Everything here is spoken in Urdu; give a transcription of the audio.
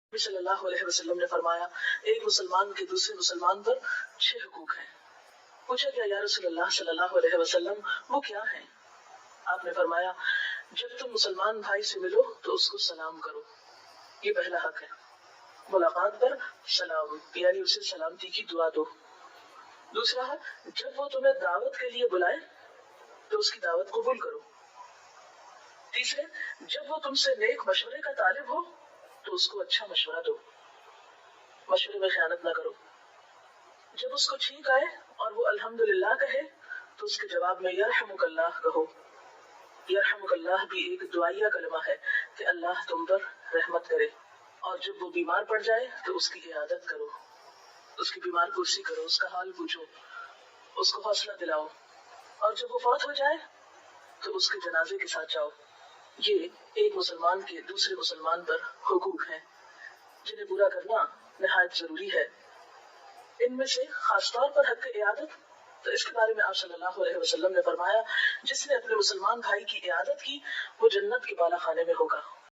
نبی صلی اللہ علیہ وسلم نے فرمایا ایک مسلمان کے دوسرے مسلمان پر 6 حقوق ہیں۔ پوچھا گیا یا رسول اللہ صلی اللہ علیہ وسلم وہ کیا ہیں؟ آپ نے فرمایا جب تم مسلمان بھائی سے ملو تو اس کو سلام کرو، یہ پہلا حق ہے۔ ملاقات پر سلام یعنی اسے سلامتی کی دعا دو۔ دوسرا حق جب وہ تمہیں دعوت کے لیے بلائے تو اس کی دعوت قبول کرو۔ تیسرے جب وہ تم سے نیک مشورے کا طالب ہو تو اس کو اچھا مشورہ دو، مشورے میں خیانت نہ کرو۔ جب اس کو چھینک آئے اور وہ الحمدللہ کہے تو اس کے جواب میں یرحمک اللہ کہو۔ یرحمک اللہ بھی ایک دعائیہ کلمہ ہے کہ اللہ تم پر رحمت کرے۔ اور جب وہ بیمار پڑ جائے تو اس کی عیادت کرو، اس کی بیمار پرسی کرو، اس کا حال پوچھو، اس کو حوصلہ دلاؤ، اور جب وہ فوت ہو جائے تو اس کے جنازے کے ساتھ جاؤ۔ یہ ایک مسلمان کے دوسرے مسلمان پر حقوق ہیں جنہیں پورا کرنا نہایت ضروری ہے۔ ان میں سے خاص طور پر حق عیادت، تو اس کے بارے میں آپ صلی اللہ علیہ وسلم نے فرمایا جس نے اپنے مسلمان بھائی کی عیادت کی وہ جنت کے بالا خانے میں ہوگا۔